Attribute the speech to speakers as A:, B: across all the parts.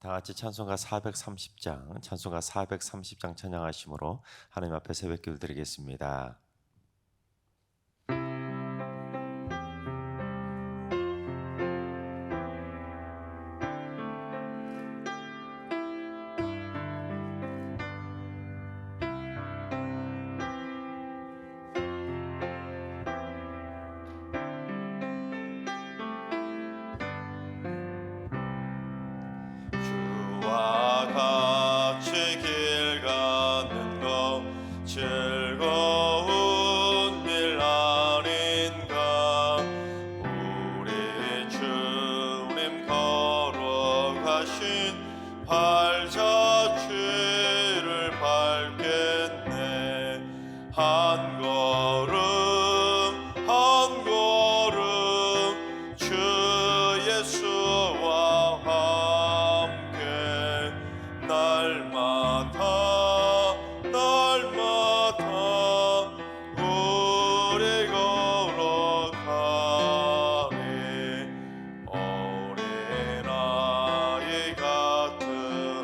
A: 다 같이 찬송가 430장, 찬송가 430장 찬양하심으로 하나님 앞에 새벽기도 드리겠습니다.
B: 주와 같이 길 가는 것 즐거운 일 아닌가. 우리 주님 걸어가신 발자취를 밟겠네. 한 걸음 한 걸음 주 예수와 함께 날마다 날마다 우리 걸어가리. 어린아이 같은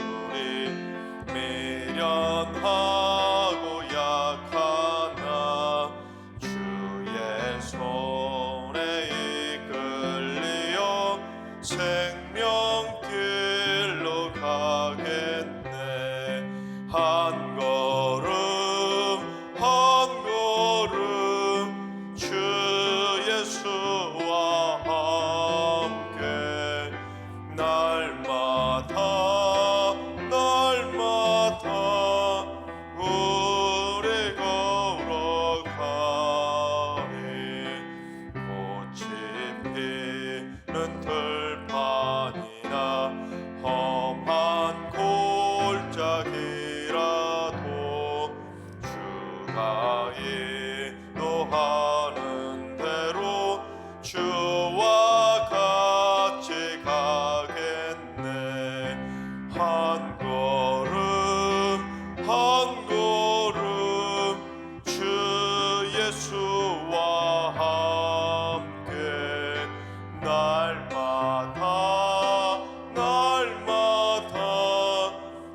B: 우리 미련하고 약하나 주의 손에 이끌리어 생명길로 가겠네. 한 걸음 한 걸음 주 예수와 함께 날마다 날마다 우리 걸어가리. 꽃이 피는 들판이나 험한 골짜기라도 주가 인도하는 대로 주와 같이 가겠네. 한 걸음 한 걸음 주 예수와 함께 날마다 날마다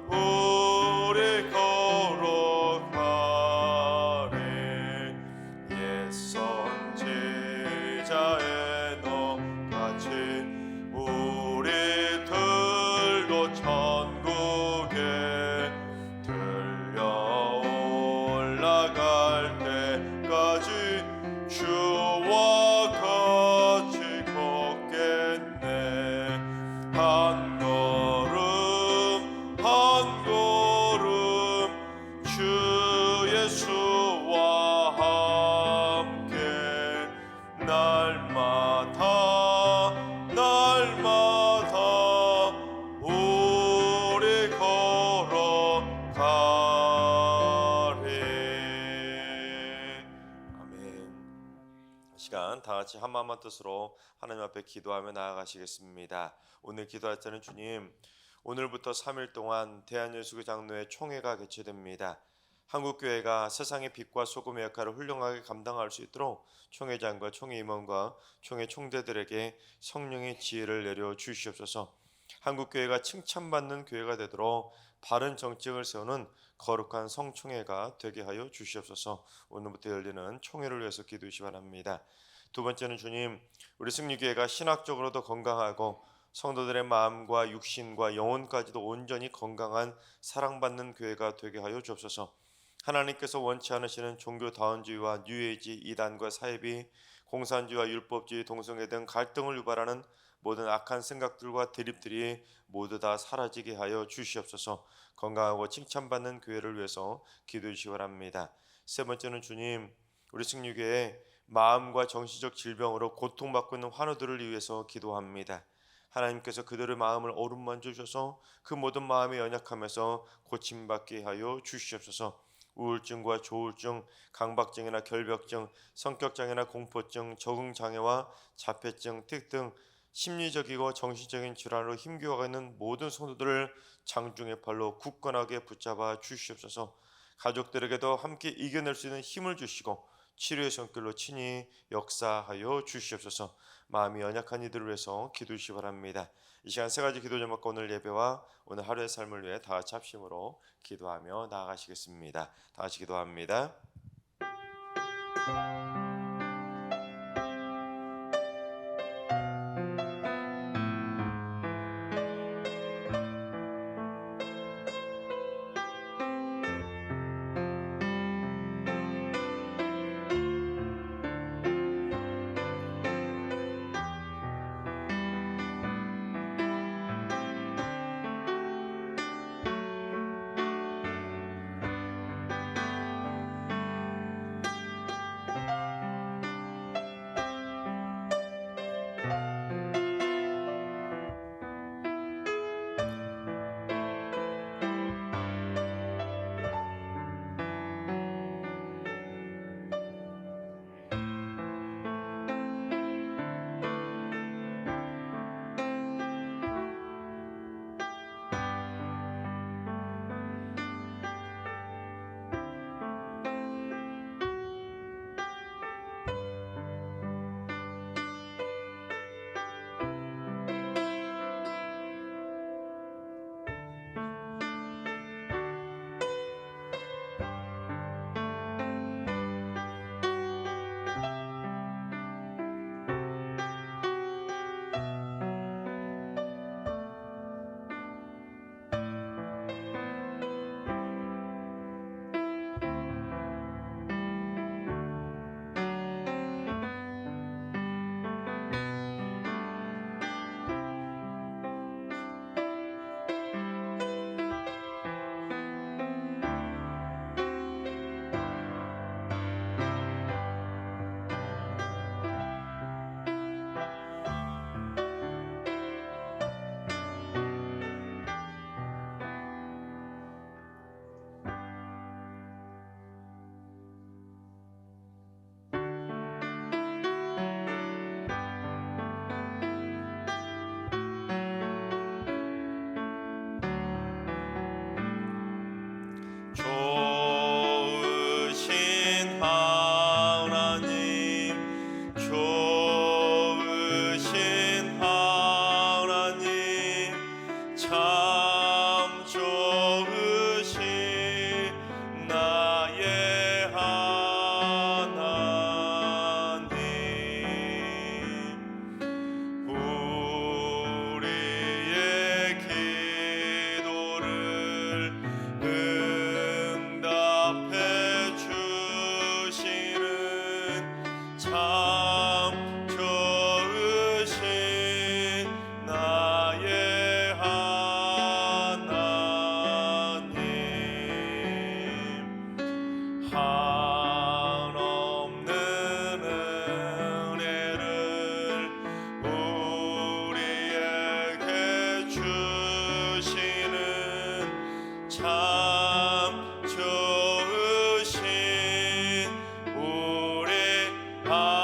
B: 우리 걸어가리. 옛 선지자의 너같이 우리들도 천국에 들려 올라갈 때까지 주와 같이 걷겠네. 한 걸음 한 걸음 주 예수와 함께 날마다 날마다 우리 걸어가리. 아멘. 이 시간 다 같이 한 마음한 뜻으로 하나님 앞에 기도하며 나아가시겠습니다. 오늘 기도할 때는 주님, 오늘부터 3일 동안 대한예수교 장로회 총회가 개최됩니다. 한국교회가 세상의 빛과 소금의 역할을 훌륭하게 감당할 수 있도록 총회장과 총회 임원과 총회 총대들에게 성령의 지혜를 내려 주시옵소서. 한국교회가 칭찬받는 교회가 되도록 바른 정책을 세우는 거룩한 성총회가 되게 하여 주시옵소서. 오늘부터 열리는 총회를 위해서 기도하시 바랍니다. 두 번째는 주님, 우리 승리교회가 신학적으로도 건강하고 성도들의 마음과 육신과 영혼까지도 온전히 건강한 사랑받는 교회가 되게 하여 주옵소서. 하나님께서 원치 않으시는 종교다원주의와 뉴에이지, 이단과 사이비, 공산주의와 율법주의, 동성애 등 갈등을 유발하는 모든 악한 생각들과 대립들이 모두 다 사라지게 하여 주시옵소서. 건강하고 칭찬받는 교회를 위해서 기도해 주시기 바랍니다. 세 번째는 주님, 우리 승리교회의 마음과 정신적 질병으로 고통받고 있는 환우들을 위해서 기도합니다. 하나님께서 그들의 마음을 어루만져 주셔서 그 모든 마음이 연약하면서 고침받게 하여 주시옵소서. 우울증과 조울증, 강박증이나 결벽증, 성격장애나 공포증, 적응장애와 자폐증 등 심리적이고 정신적인 질환으로 힘겨워하고 있는 모든 성도들을 장중의 팔로 굳건하게 붙잡아 주시옵소서. 가족들에게도 함께 이겨낼 수 있는 힘을 주시고 치료의 손길로 친히 역사하여 주시옵소서. 마음이 연약한 이들을 위해서 기도해 주시기 바랍니다. 이 시간 세 가지 기도 제목과 오늘 예배와 오늘 하루의 삶을 위해 다 같이 합심으로 기도하며 나아가시겠습니다. 다 같이 기도합니다. 좋으신 하나님, 좋으신 하나님, 참 좋으신 나의 하나님, 우리의 기도를 응답해 주시는 참 좋으신 나의 하나님, 한없는 은혜를 우리에게 주시는 참 좋으신 우리 하나님.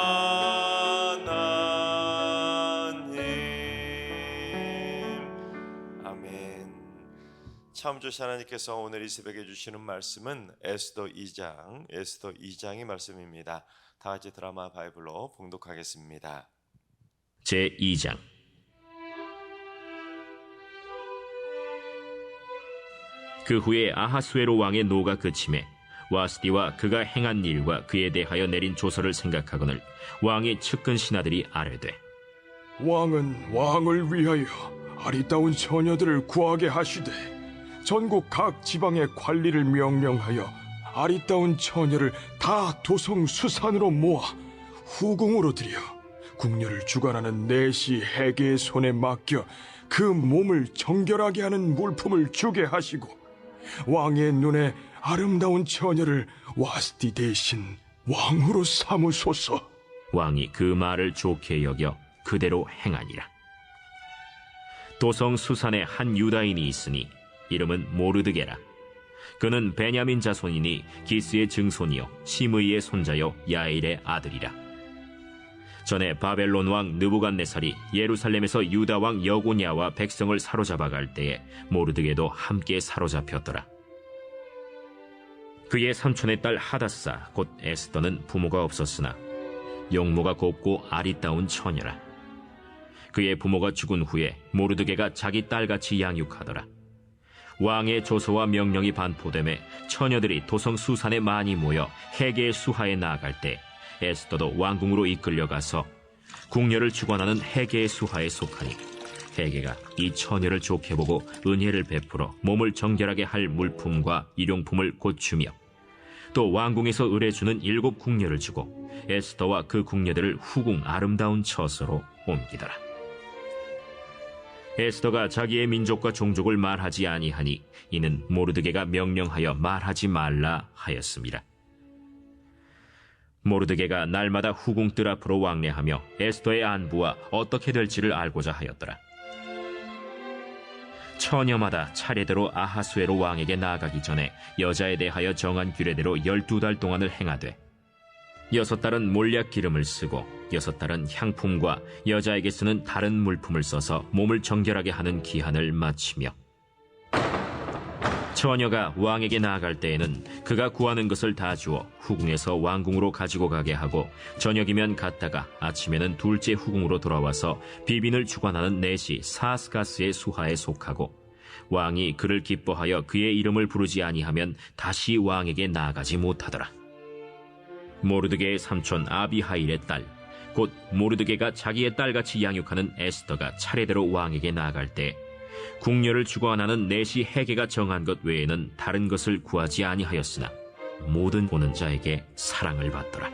B: 아멘. 참 좋으신 하나님께서 오늘 이 새벽에 주시는 말씀은 에스더 2장의 말씀입니다. 다 같이 드라마 바이블로 봉독하겠습니다.
C: 제2장. 그 후에 아하수에로 왕의 노가 그침에 와스디와 그가 행한 일과 그에 대하여 내린 조서를 생각하거늘 왕의 측근 신하들이 아뢰되,
D: 왕은 왕을 위하여 아리따운 처녀들을 구하게 하시되 전국 각 지방의 관리를 명령하여 아리따운 처녀를 다 도성 수산으로 모아 후궁으로 들여 궁녀를 주관하는 내시 해계의 손에 맡겨 그 몸을 정결하게 하는 물품을 주게 하시고 왕의 눈에 아름다운 처녀를 와스디 대신 왕으로 삼으소서.
C: 왕이 그 말을 좋게 여겨 그대로 행하니라. 도성 수산에 한 유다인이 있으니 이름은 모르드게라. 그는 베냐민 자손이니 기스의 증손이요 시므이의 손자요 야일의 아들이라. 전에 바벨론 왕 느부갓네살이 예루살렘에서 유다 왕 여고냐와 백성을 사로잡아 갈 때에 모르드게도 함께 사로잡혔더라. 그의 삼촌의 딸 하다사 곧 에스더는 부모가 없었으나 용모가 곱고 아리따운 처녀라. 그의 부모가 죽은 후에 모르드게가 자기 딸같이 양육하더라. 왕의 조서와 명령이 반포됨에 처녀들이 도성 수산에 많이 모여 헤게의 수하에 나아갈 때 에스더도 왕궁으로 이끌려가서 궁녀를 주관하는 헤게의 수하에 속하니 헤게가 이 처녀를 좋게 보고 은혜를 베풀어 몸을 정결하게 할 물품과 일용품을 고추며 또 왕궁에서 의뢰주는 7 궁녀를 주고 에스더와 그 궁녀들을 후궁 아름다운 처소로 옮기더라. 에스더가 자기의 민족과 종족을 말하지 아니하니 이는 모르드게가 명령하여 말하지 말라 하였습니다. 모르드게가 날마다 후궁 뜰 앞으로 왕래하며 에스더의 안부와 어떻게 될지를 알고자 하였더라. 처녀마다 차례대로 아하수에로 왕에게 나아가기 전에 여자에 대하여 정한 규례대로 12달 동안을 행하되 6달은 몰약 기름을 쓰고 6달은 향품과 여자에게 쓰는 다른 물품을 써서 몸을 정결하게 하는 기한을 마치며 처녀가 왕에게 나아갈 때에는 그가 구하는 것을 다 주어 후궁에서 왕궁으로 가지고 가게 하고 저녁이면 갔다가 아침에는 둘째 후궁으로 돌아와서 비빈을 주관하는 넷이 사스가스의 수하에 속하고 왕이 그를 기뻐하여 그의 이름을 부르지 아니하면 다시 왕에게 나아가지 못하더라. 모르드게의 삼촌 아비하일의 딸, 곧 모르드게가 자기의 딸같이 양육하는 에스더가 차례대로 왕에게 나아갈 때 궁녀를 주관하는 넷이 헤게가 정한 것 외에는 다른 것을 구하지 아니하였으나 모든 오는 자에게 사랑을 받더라.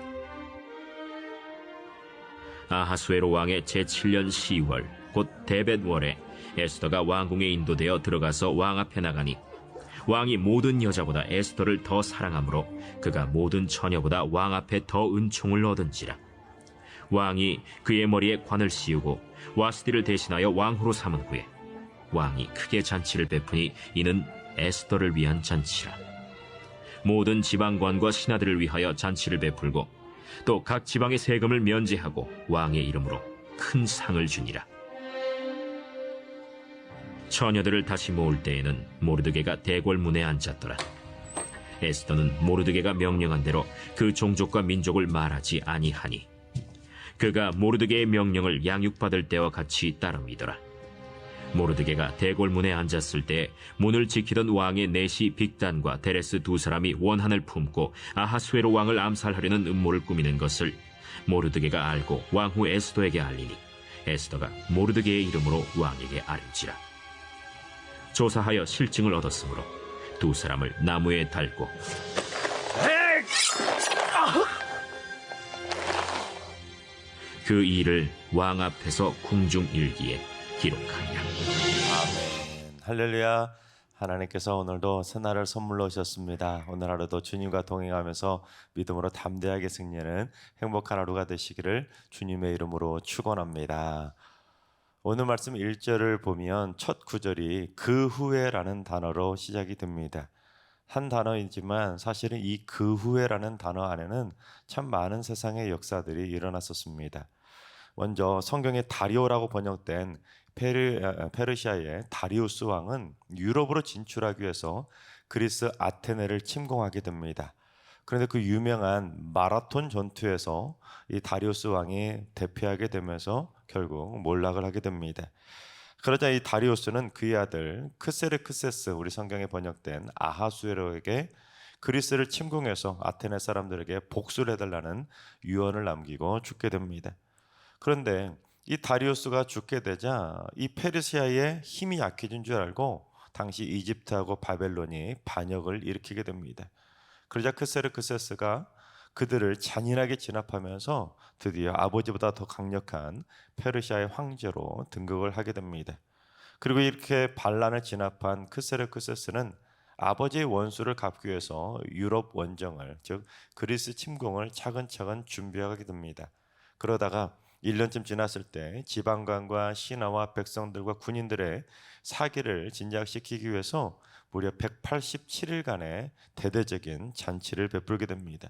C: 아하수에로 왕의 제7년 10월 곧 데벳월에 에스더가 왕궁에 인도되어 들어가서 왕 앞에 나가니 왕이 모든 여자보다 에스더를 더 사랑하므로 그가 모든 처녀보다 왕 앞에 더 은총을 얻은지라. 왕이 그의 머리에 관을 씌우고 와스디를 대신하여 왕후로 삼은 후에 왕이 크게 잔치를 베푸니 이는 에스더를 위한 잔치라. 모든 지방관과 신하들을 위하여 잔치를 베풀고 또 각 지방의 세금을 면제하고 왕의 이름으로 큰 상을 주니라. 처녀들을 다시 모을 때에는 모르드게가 대궐문에 앉았더라. 에스더는 모르드게가 명령한 대로 그 종족과 민족을 말하지 아니하니 그가 모르드게의 명령을 양육받을 때와 같이 따름이더라. 모르드게가 대궐문에 앉았을 때 문을 지키던 왕의 넷이 빅단과 데레스 2 사람이 원한을 품고 아하수에로 왕을 암살하려는 음모를 꾸미는 것을 모르드게가 알고 왕후 에스더에게 알리니 에스더가 모르드게의 이름으로 왕에게 아른지라. 조사하여 실증을 얻었으므로 2 사람을 나무에 달고 그 일을 왕 앞에서 궁중일기에 기록하니라.
A: 아멘. 할렐루야. 하나님께서 오늘도 새날을 선물로 주셨습니다. 오늘 하루도 주님과 동행하면서 믿음으로 담대하게 승리하는 행복한 하루가 되시기를 주님의 이름으로 축원합니다. 오늘 말씀 1절을 보면 첫 구절이 그 후에라는 단어로 시작이 됩니다. 한 단어이지만 사실은 이 그 후에라는 단어 안에는 참 많은 세상의 역사들이 일어났었습니다. 먼저 성경의 다리오라고 번역된 페르시아의 다리우스 왕은 유럽으로 진출하기 위해서 그리스 아테네를 침공하게 됩니다. 그런데 그 유명한 마라톤 전투에서 이 다리우스 왕이 대패하게 되면서 결국 몰락을 하게 됩니다. 그러자 이 다리우스는 그의 아들 크세르크세스, 우리 성경에 번역된 아하수에로에게 그리스를 침공해서 아테네 사람들에게 복수를 해달라는 유언을 남기고 죽게 됩니다. 그런데 이 다리우스가 죽게 되자 이 페르시아의 힘이 약해진 줄 알고 당시 이집트하고 바벨론이 반역을 일으키게 됩니다. 그러자 크세르크세스가 그들을 잔인하게 진압하면서 드디어 아버지보다 더 강력한 페르시아의 황제로 등극을 하게 됩니다. 그리고 이렇게 반란을 진압한 크세르크세스는 아버지의 원수를 갚기 위해서 유럽 원정을, 즉 그리스 침공을 차근차근 준비하게 됩니다. 그러다가 1년쯤 지났을 때 지방관과 신하와 백성들과 군인들의 사기를 진작시키기 위해서 무려 187일간의 대대적인 잔치를 베풀게 됩니다.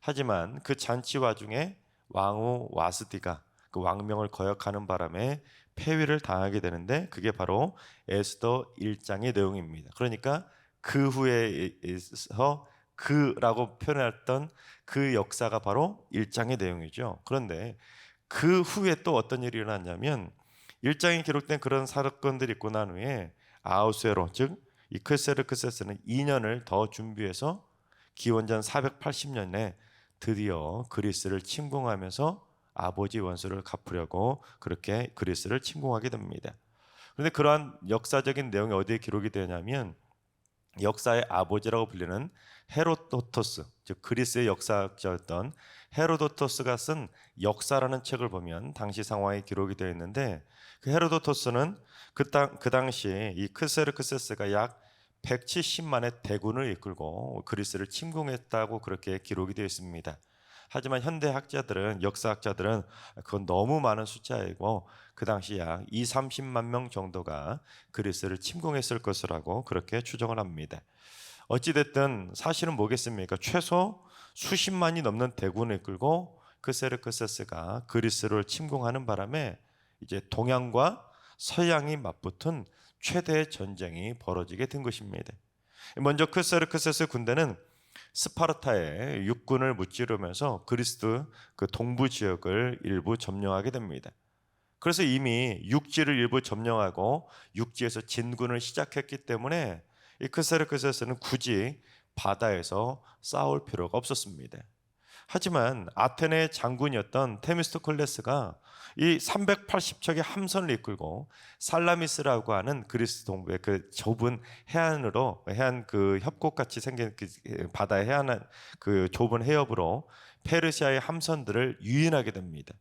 A: 하지만 그 잔치 와중에 왕후 와스디가 그 왕명을 거역하는 바람에 폐위를 당하게 되는데 그게 바로 에스더 1장의 내용입니다. 그러니까 그 후에서 그라고 표현했던 그 역사가 바로 1장의 내용이죠. 그런데 그 후에 또 어떤 일이 일어났냐면
B: 1장에 기록된 그런 사건들이 있고 난 후에 아하수에로, 즉 이 크세르크세스는 2년을 더 준비해서 기원전 480년에 드디어 그리스를 침공하면서 아버지 원수를 갚으려고 그렇게 그리스를 침공하게 됩니다. 그런데 그러한 역사적인 내용이 어디에 기록이 되냐면 역사의 아버지라고 불리는 헤로도토스, 즉 그리스의 역사학자였던 헤로도토스가 쓴 역사라는 책을 보면 당시 상황이 기록이 되어 있는데, 그 헤로도토스는 그 당시 이 크세르크세스가 약 170만의 대군을 이끌고 그리스를 침공했다고 그렇게 기록이 되어 있습니다. 하지만 현대 학자들은, 역사학자들은 그건 너무 많은 숫자이고 그 당시 약 30만 명 정도가 그리스를 침공했을 것이라고 그렇게 추정을 합니다. 어찌됐든 사실은 뭐겠습니까? 최소 수십만이 넘는 대군을 이끌고 크세르크세스가 그리스를 침공하는 바람에 이제 동양과 서양이 맞붙은 최대의 전쟁이 벌어지게 된 것입니다. 먼저 크세르크세스 군대는 스파르타의 육군을 무찌르면서 그리스 그 동부 지역을 일부 점령하게 됩니다. 그래서 이미 육지를 일부 점령하고 육지에서 진군을 시작했기 때문에 이 크세르크세스는 굳이 바다에서 싸울 필요가 없었습니다. 하지만 아테네의 장군이었던 테미스토클레스가 이 380척의 함선을 이끌고 살라미스라고 하는 그리스 동부의 그 좁은 해안으로, 해안 그 협곡같이 생긴 그 바다의 해안한 그 좁은 해협으로 페르시아의 함선들을 유인하게 됩니다.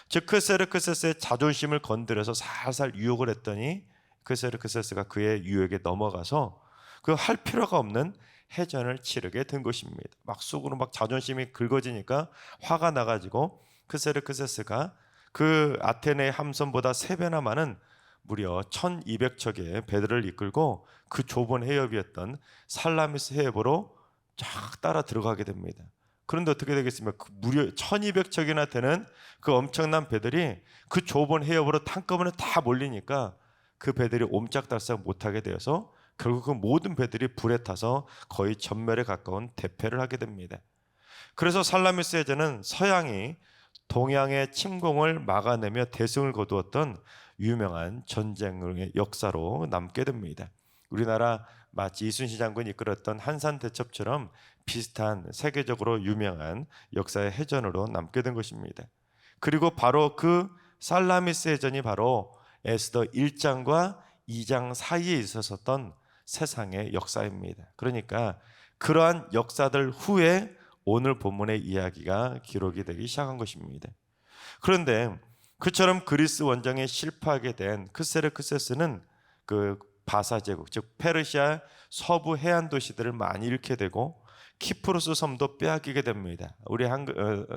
B: 즉 크세르크세스의 자존심을 건드려서 살살 유혹을 했더니 크세르크세스가 그의 유혹에 넘어가서 그 할 필요가 없는 해전을 치르게 된 것입니다. 막 속으로 막 자존심이 긁어지니까 화가 나가지고 크세르크세스가 그 아테네의 함선보다 3배나 많은 무려 1200척의 배들을 이끌고 그 좁은 해협이었던 살라미스 해협으로 쫙 따라 들어가게 됩니다. 그런데 어떻게 되겠습니까? 그 무려 1200척이나 되는 그 엄청난 배들이 그 좁은 해협으로 한꺼번에 다 몰리니까 그 배들이 옴짝달싹 못하게 되어서 결국 그 모든 배들이 불에 타서 거의 전멸에 가까운 대패를 하게 됩니다. 그래서 살라미스 해전은 서양이 동양의 침공을 막아내며 대승을 거두었던 유명한 전쟁의 역사로 남게 됩니다. 우리나라 마치 이순신 장군이 이끌었던 한산대첩처럼 비슷한 세계적으로 유명한 역사의 해전으로 남게 된 것입니다. 그리고 바로 그 살라미스 해전이 바로 에스더 1장과 2장 사이에 있었던 세상의 역사입니다. 그러니까 그러한 역사들 후에 오늘 본문의 이야기가 기록이 되기 시작한 것입니다. 그런데 그처럼 그리스 원정에 실패하게 된 크세르크세스는 그 바사 제국, 즉 페르시아 서부 해안 도시들을 많이 잃게 되고 키프로스 섬도 빼앗기게 됩니다. 우리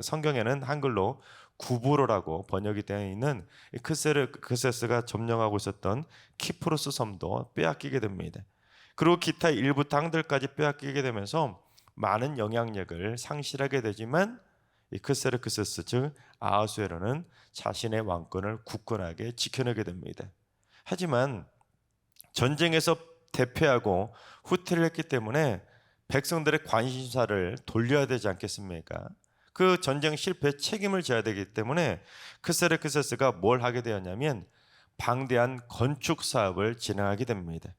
B: 성경에는 한글로 구브로라고 번역이 되어 있는 크세르크세스가 점령하고 있었던 키프로스 섬도 빼앗기게 됩니다. 그리고 기타 일부 땅들까지 빼앗기게 되면서 많은 영향력을 상실하게 되지만 이 크세르크세스, 즉 아하수에로는 자신의 왕권을 굳건하게 지켜내게 됩니다. 하지만 전쟁에서 대패하고 후퇴를 했기 때문에 백성들의 관심사를 돌려야 되지 않겠습니까? 그 전쟁 실패 책임을 져야 되기 때문에 크세르크세스가 뭘 하게 되었냐면 방대한 건축 사업을 진행하게 됩니다.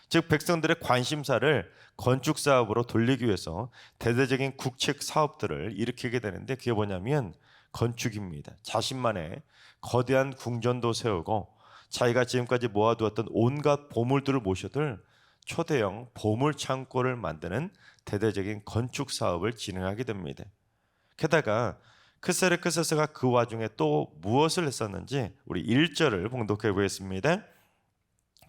B: 즉 백성들의 관심사를 건축 사업으로 돌리기 위해서 대대적인 국책 사업들을 일으키게 되는데 그게 뭐냐면 건축입니다. 자신만의 거대한 궁전도 세우고 자기가 지금까지 모아두었던 온갖 보물들을 모셔둘 초대형 보물 창고를 만드는 대대적인 건축 사업을 진행하게 됩니다. 게다가 크세르크세스가 그 와중에 또 무엇을 했었는지 우리 1절을 봉독해 보겠습니다.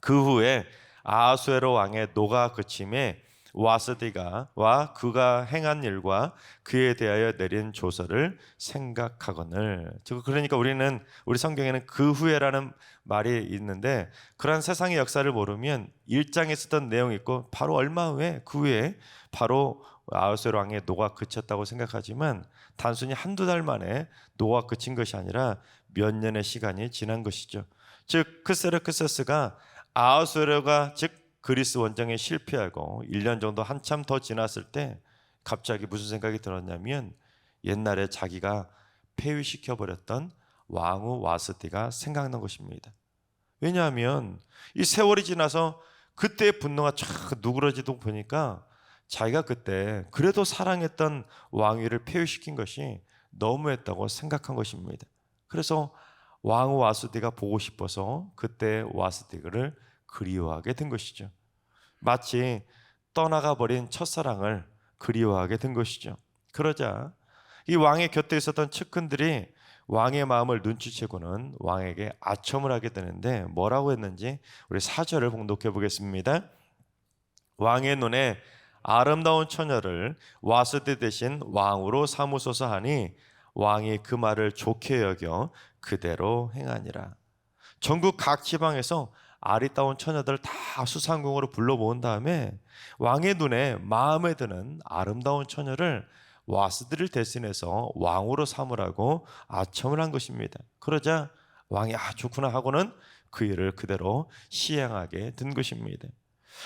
B: 그 후에 아하수에로 왕의 노가 그침에 와스디가와 그가 행한 일과 그에 대하여 내린 조서를 생각하거늘. 그러니까 우리 성경에는 그 후에라는 말이 있는데 그러한 세상의 역사를 모르면 1장에 쓰던 내용이 있고 바로 얼마 후에 그 후에 바로 아하수에로 왕의 노가 그쳤다고 생각하지만 단순히 한두 달 만에 노가 그친 것이 아니라 몇 년의 시간이 지난 것이죠. 즉 크세르크세스가 아하수에로가 즉 그리스 원정에 실패하고 1년 정도 한참 더 지났을 때 갑자기 무슨 생각이 들었냐면 옛날에 자기가 폐위시켜버렸던 왕후 와스티가 생각난 것입니다. 왜냐하면 이 세월이 지나서 그때의 분노가 쫙 누그러지도 보니까 자기가 그때 그래도 사랑했던 왕위를 폐위시킨 것이 너무했다고 생각한 것입니다. 그래서 왕후 와스디가 보고 싶어서 그때 와스디를 그리워하게 된 것이죠. 마치 떠나가 버린 첫사랑을 그리워하게 된 것이죠. 그러자 이 왕의 곁에 있었던 측근들이 왕의 마음을 눈치채고는 왕에게 아첨을 하게 되는데 뭐라고 했는지 우리 4절을 봉독해 보겠습니다. 왕의 눈에 아름다운 처녀를 와스디 대신 왕으로 삼으소서 하니 왕이 그 말을 좋게 여겨 그대로 행하니라. 전국 각 지방에서 아리따운 처녀들 다 수상궁으로 불러 모은 다음에 왕의 눈에 마음에 드는 아름다운 처녀를 와스디를 대신해서 왕으로 삼으라고 아첨을 한 것입니다. 그러자 왕이 좋구나 하고는 그 일을 그대로 시행하게 된 것입니다.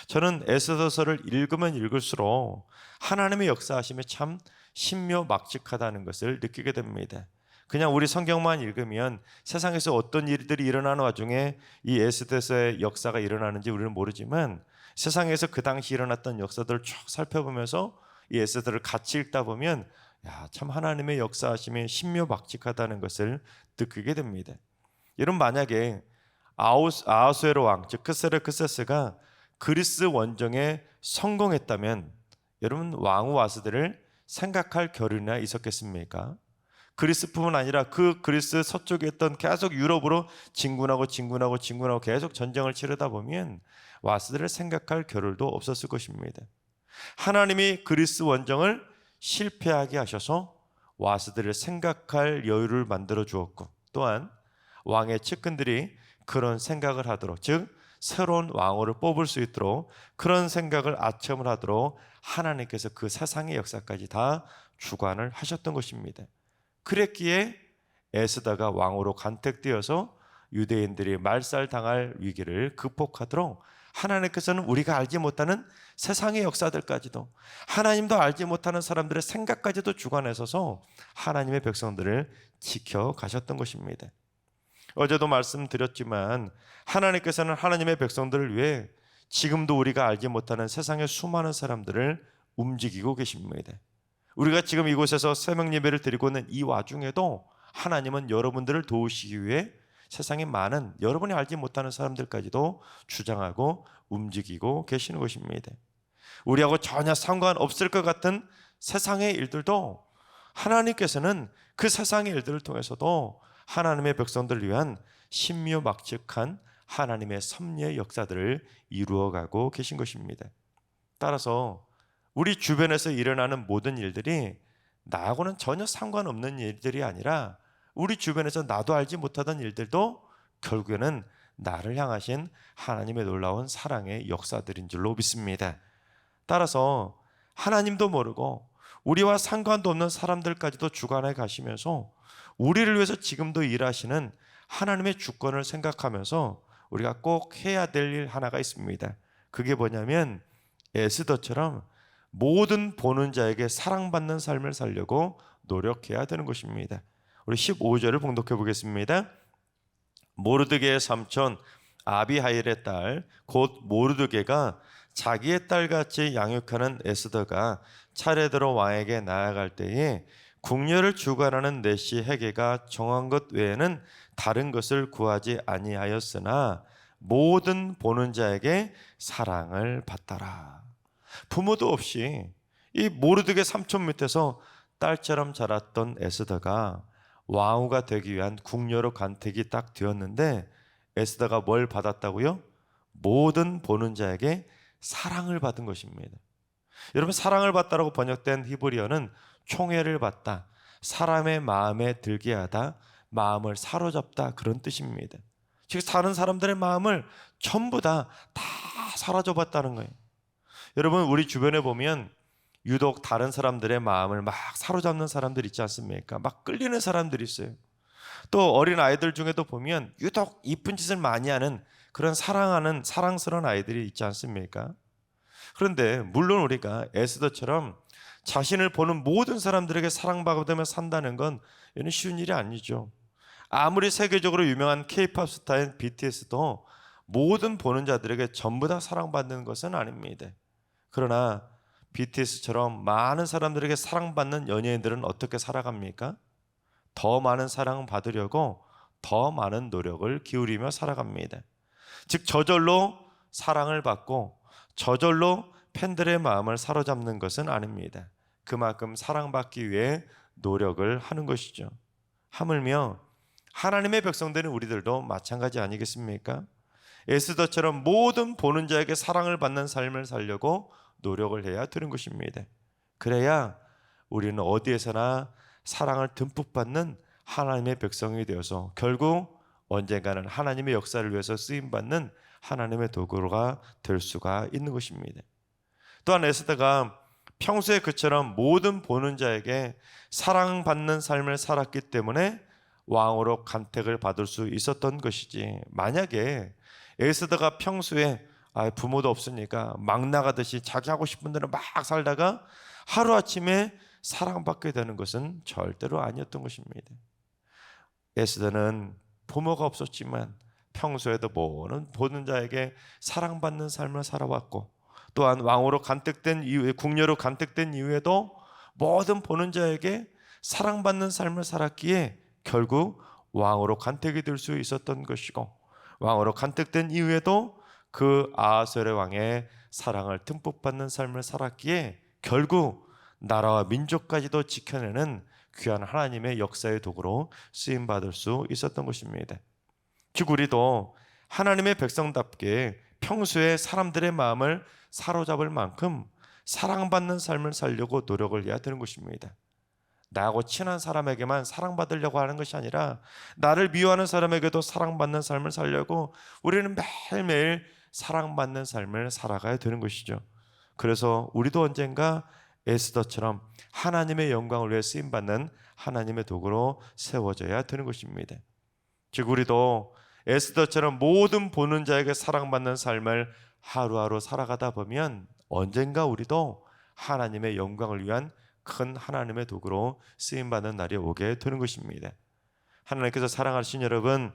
B: 저는 에스더서를 읽으면 읽을수록 하나님의 역사하심이 참 신묘막측하다는 것을 느끼게 됩니다. 그냥 우리 성경만 읽으면 세상에서 어떤 일들이 일어나는 와중에 이 에스더서의 역사가 일어나는지 우리는 모르지만 세상에서 그 당시 일어났던 역사들을 쭉 살펴보면서 이 에스더를 같이 읽다 보면 참 하나님의 역사하심이 신묘막측하다는 것을 느끼게 됩니다. 여러분, 만약에 아하수에로 왕, 즉 크세르크세스가 그리스 원정에 성공했다면 여러분, 왕후 와스디를 생각할 겨를이나 있었겠습니까? 그리스뿐만 아니라 그 그리스 서쪽에 있던 계속 유럽으로 진군하고 계속 전쟁을 치르다 보면 와스디를 생각할 겨를도 없었을 것입니다. 하나님이 그리스 원정을 실패하게 하셔서 와스디를 생각할 여유를 만들어 주었고, 또한 왕의 측근들이 그런 생각을 하도록, 즉 새로운 왕후를 뽑을 수 있도록 그런 생각을 아첨을 하도록 하나님께서 그 세상의 역사까지 다 주관을 하셨던 것입니다. 그랬기에 에스더가 왕으로 간택되어서 유대인들이 말살당할 위기를 극복하도록 하나님께서는 우리가 알지 못하는 세상의 역사들까지도, 하나님도 알지 못하는 사람들의 생각까지도 주관하셔서 하나님의 백성들을 지켜가셨던 것입니다. 어제도 말씀드렸지만 하나님께서는 하나님의 백성들을 위해 지금도 우리가 알지 못하는 세상의 수많은 사람들을 움직이고 계십니다. 우리가 지금 이곳에서 새벽 예배를 드리고 있는 이 와중에도 하나님은 여러분들을 도우시기 위해 세상에 많은 여러분이 알지 못하는 사람들까지도 주장하고 움직이고 계시는 것입니다. 우리하고 전혀 상관없을 것 같은 세상의 일들도 하나님께서는 그 세상의 일들을 통해서도 하나님의 백성들을 위한 신묘막측한 하나님의 섭리의 역사들을 이루어가고 계신 것입니다. 따라서 우리 주변에서 일어나는 모든 일들이 나하고는 전혀 상관없는 일들이 아니라 우리 주변에서 나도 알지 못하던 일들도 결국에는 나를 향하신 하나님의 놀라운 사랑의 역사들인 줄로 믿습니다. 따라서 하나님도 모르고 우리와 상관도 없는 사람들까지도 주관해 가시면서 우리를 위해서 지금도 일하시는 하나님의 주권을 생각하면서 우리가 꼭 해야 될 일 하나가 있습니다. 그게 뭐냐면 에스더처럼 모든 보는 자에게 사랑받는 삶을 살려고 노력해야 되는 것입니다. 우리 15절을 봉독해 보겠습니다. 모르드게의 삼촌 아비하일의 딸 곧 모르드게가 자기의 딸같이 양육하는 에스더가 차례대로 왕에게 나아갈 때에 궁녀를 주관하는 내시 헤게가 정한 것 외에는 다른 것을 구하지 아니하였으나 모든 보는 자에게 사랑을 받더라. 부모도 없이 이 모르드게 삼촌 밑에서 딸처럼 자랐던 에스더가 왕후가 되기 위한 궁녀로 간택이 딱 되었는데 에스더가 뭘 받았다고요? 모든 보는 자에게 사랑을 받은 것입니다. 여러분, 사랑을 받다라고 번역된 히브리어는 총애를 받다, 사람의 마음에 들게 하다, 마음을 사로잡다, 그런 뜻입니다. 즉 사는 사람들의 마음을 전부 다 사로잡았다는 거예요. 여러분, 우리 주변에 보면 유독 다른 사람들의 마음을 막 사로잡는 사람들 있지 않습니까? 막 끌리는 사람들이 있어요. 또 어린 아이들 중에도 보면 유독 이쁜 짓을 많이 하는 그런 사랑스러운 아이들이 있지 않습니까? 그런데 물론 우리가 에스더처럼 자신을 보는 모든 사람들에게 사랑받으며 산다는 건 이는 쉬운 일이 아니죠. 아무리 세계적으로 유명한 K-팝 스타인 BTS도 모든 보는 자들에게 전부 다 사랑받는 것은 아닙니다. 그러나 BTS처럼 많은 사람들에게 사랑받는 연예인들은 어떻게 살아갑니까? 더 많은 사랑을 받으려고 더 많은 노력을 기울이며 살아갑니다. 즉 저절로 사랑을 받고 저절로 팬들의 마음을 사로잡는 것은 아닙니다. 그만큼 사랑받기 위해 노력을 하는 것이죠. 하물며 하나님의 백성되는 우리들도 마찬가지 아니겠습니까? 에스더처럼 모든 보는 자에게 사랑을 받는 삶을 살려고 노력을 해야 되는 것입니다. 그래야 우리는 어디에서나 사랑을 듬뿍 받는 하나님의 백성이 되어서 결국 언젠가는 하나님의 역사를 위해서 쓰임받는 하나님의 도구가 될 수가 있는 것입니다. 또한 에스더가 평소에 그처럼 모든 보는 자에게 사랑받는 삶을 살았기 때문에 왕으로 간택을 받을 수 있었던 것이지, 만약에 에스더가 평소에 부모도 없으니까 막 나가듯이 자기 하고 싶은 대로 막 살다가 하루아침에 사랑받게 되는 것은 절대로 아니었던 것입니다. 에스더는 부모가 없었지만 평소에도 보는 자에게 사랑받는 삶을 살아왔고, 또한 왕으로 간택된 이후에, 궁녀로 간택된 이후에도 모든 보는 자에게 사랑받는 삶을 살았기에 결국 왕으로 간택이 될 수 있었던 것이고, 왕으로 간택된 이후에도 그 아하스웨로 왕의 사랑을 듬뿍 받는 삶을 살았기에 결국 나라와 민족까지도 지켜내는 귀한 하나님의 역사의 도구로 쓰임받을 수 있었던 것입니다. 즉 우리도 하나님의 백성답게 평소에 사람들의 마음을 사로잡을 만큼 사랑받는 삶을 살려고 노력을 해야 되는 것입니다. 나하고 친한 사람에게만 사랑받으려고 하는 것이 아니라 나를 미워하는 사람에게도 사랑받는 삶을 살려고 우리는 매일매일 사랑받는 삶을 살아가야 되는 것이죠. 그래서 우리도 언젠가 에스더처럼 하나님의 영광을 위해 쓰임받는 하나님의 도구로 세워져야 되는 것입니다. 즉 우리도 에스더처럼 모든 보는 자에게 사랑받는 삶을 하루하루 살아가다 보면 언젠가 우리도 하나님의 영광을 위한 큰 하나님의 도구로 쓰임받는 날이 오게 되는 것입니다. 하나님께서 사랑하신 여러분,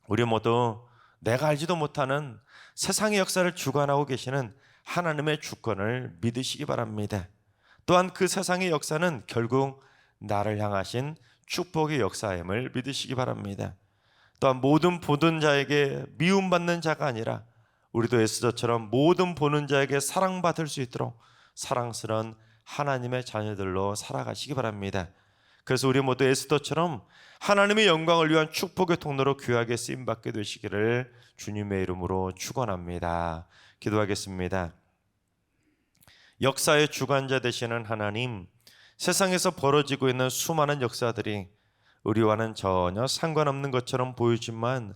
B: 우리 모두 내가 알지도 못하는 세상의 역사를 주관하고 계시는 하나님의 주권을 믿으시기 바랍니다. 또한 그 세상의 역사는 결국 나를 향하신 축복의 역사임을 믿으시기 바랍니다. 또한 모든 보는 자에게 미움받는 자가 아니라 우리도 에스더처럼 모든 보는 자에게 사랑받을 수 있도록 사랑스러운 하나님의 자녀들로 살아가시기 바랍니다. 그래서 우리 모두 에스더처럼 하나님의 영광을 위한 축복의 통로로 귀하게 쓰임받게 되시기를 주님의 이름으로 축원합니다. 기도하겠습니다. 역사의 주관자 되시는 하나님, 세상에서 벌어지고 있는 수많은 역사들이 우리와는 전혀 상관없는 것처럼 보이지만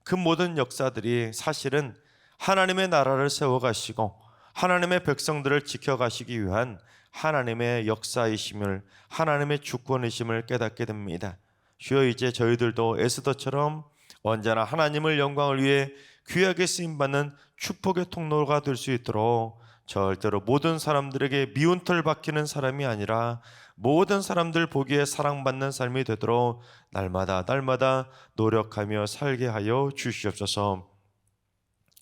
B: 그 모든 역사들이 사실은 하나님의 나라를 세워가시고 하나님의 백성들을 지켜가시기 위한 하나님의 역사이심을, 하나님의 주권이심을 깨닫게 됩니다. 주여, 이제 저희들도 에스더처럼 언제나 하나님을 영광을 위해 귀하게 쓰임받는 축복의 통로가 될 수 있도록 절대로 모든 사람들에게 미운털 박히는 사람이 아니라 모든 사람들 보기에 사랑받는 삶이 되도록 날마다 노력하며 살게 하여 주시옵소서.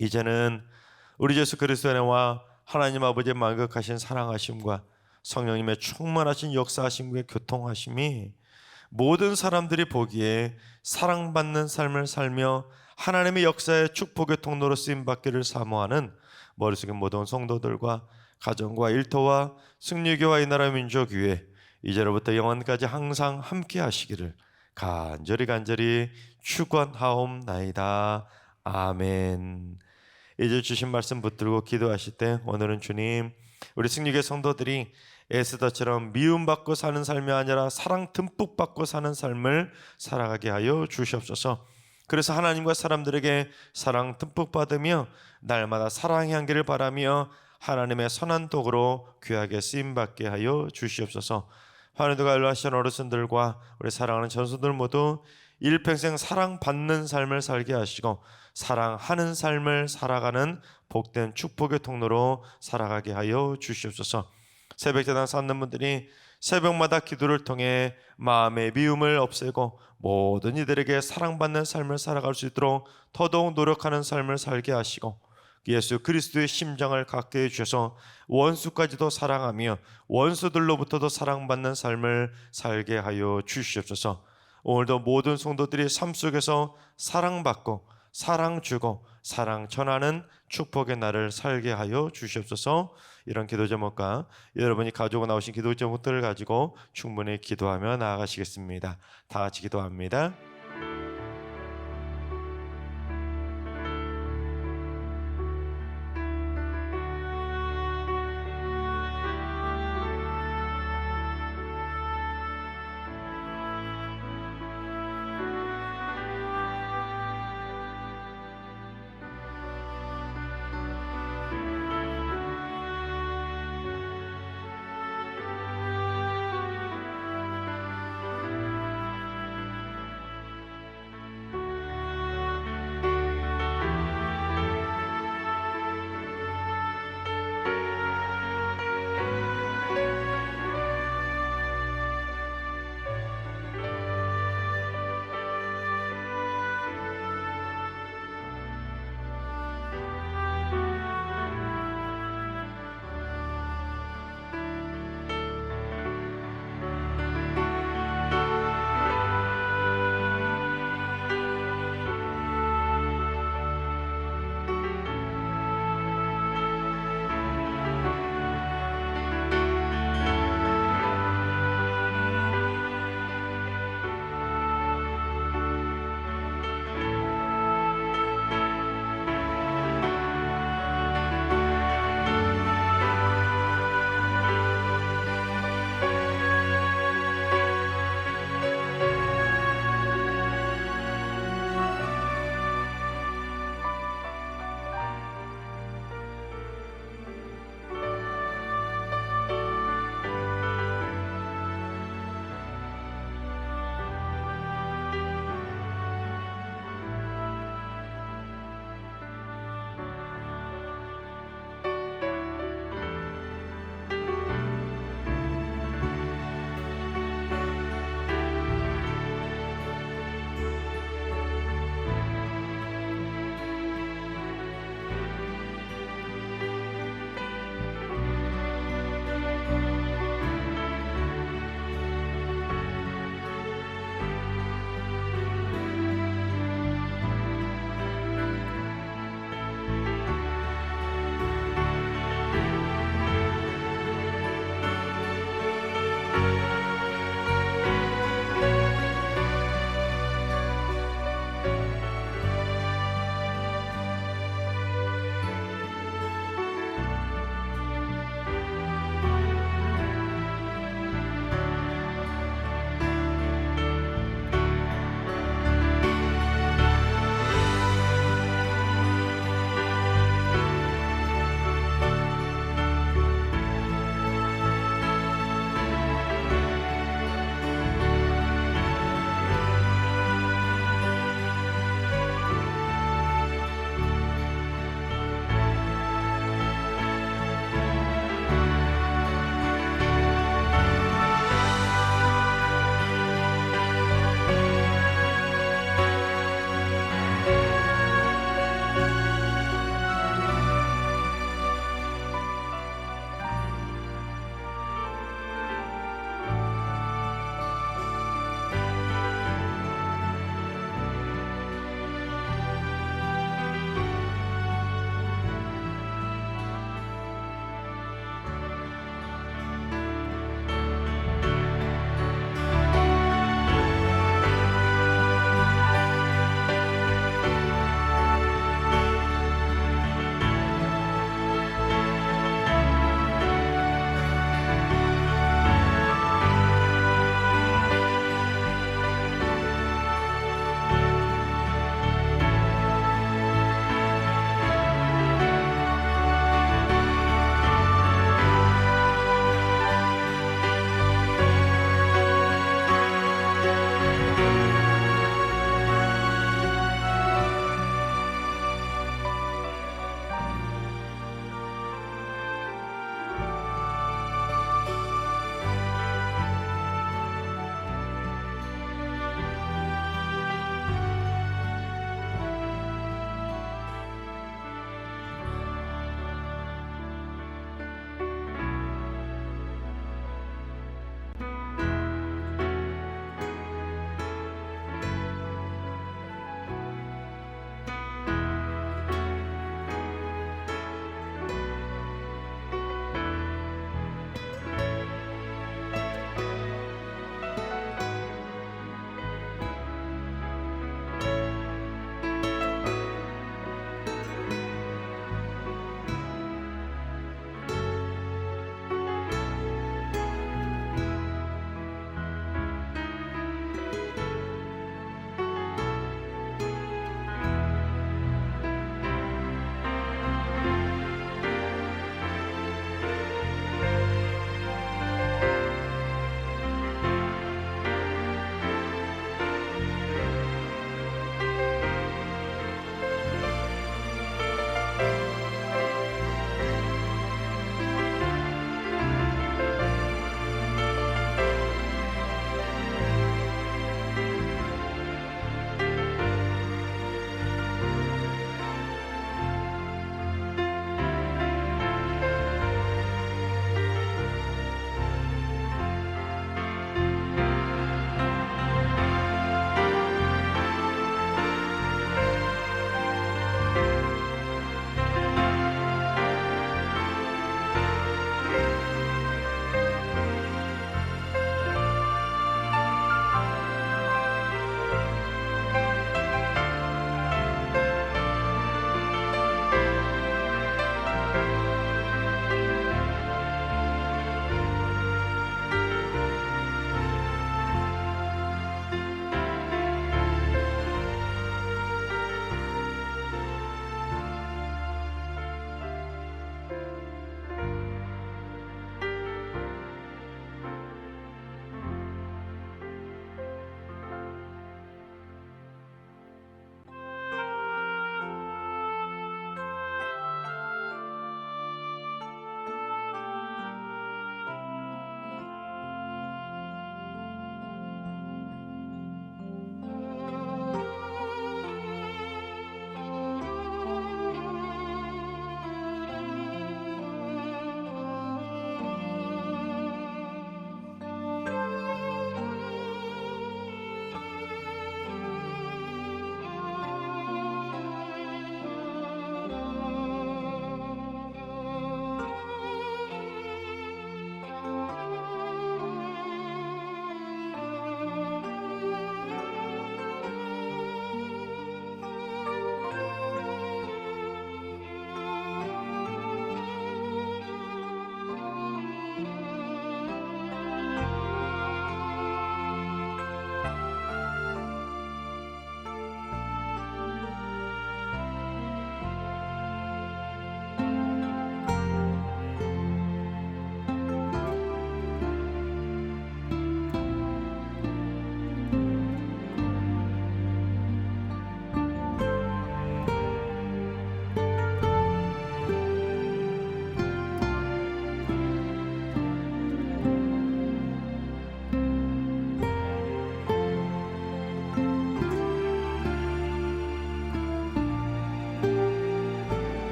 B: 이제는 우리 예수 그리스도의 은혜와 하나님 아버지의 만극하신 사랑하심과 성령님의 충만하신 역사하심과 교통하심이 모든 사람들이 보기에 사랑받는 삶을 살며 하나님의 역사의 축복의 통로로 쓰임받기를 사모하는 머릿속의 모든 성도들과 가정과 일터와 승리교와 이 나라 민족 위에 이제로부터 영원까지 항상 함께 하시기를 간절히 축원하옵나이다. 아멘. 이제 주신 말씀 붙들고 기도하실 때 오늘은 주님, 우리 승리교회 성도들이 에스더처럼 미움받고 사는 삶이 아니라 사랑 듬뿍 받고 사는 삶을 살아가게 하여 주시옵소서. 그래서 하나님과 사람들에게 사랑 듬뿍 받으며 날마다 사랑의 향기를 바라며 하나님의 선한 도구로 귀하게 쓰임받게 하여 주시옵소서. 하늘도 갈라하신 어르신들과 우리 사랑하는 전수들 모두 일평생 사랑받는 삶을 살게 하시고 사랑하는 삶을 살아가는 복된 축복의 통로로 살아가게 하여 주시옵소서. 새벽제단 쌓는 분들이 새벽마다 기도를 통해 마음의 미움을 없애고 모든 이들에게 사랑받는 삶을 살아갈 수 있도록 더더욱 노력하는 삶을 살게 하시고 예수 그리스도의 심장을 갖게 해주셔서 원수까지도 사랑하며 원수들로부터도 사랑받는 삶을 살게 하여 주시옵소서. 오늘도 모든 성도들이 삶 속에서 사랑받고 사랑 주고 사랑 전하는 축복의 날을 살게 하여 주시옵소서. 이런 기도 제목과 여러분이 가지고 나오신 기도 제목들을 가지고 충분히 기도하며 나아가시겠습니다. 다 같이 기도합니다.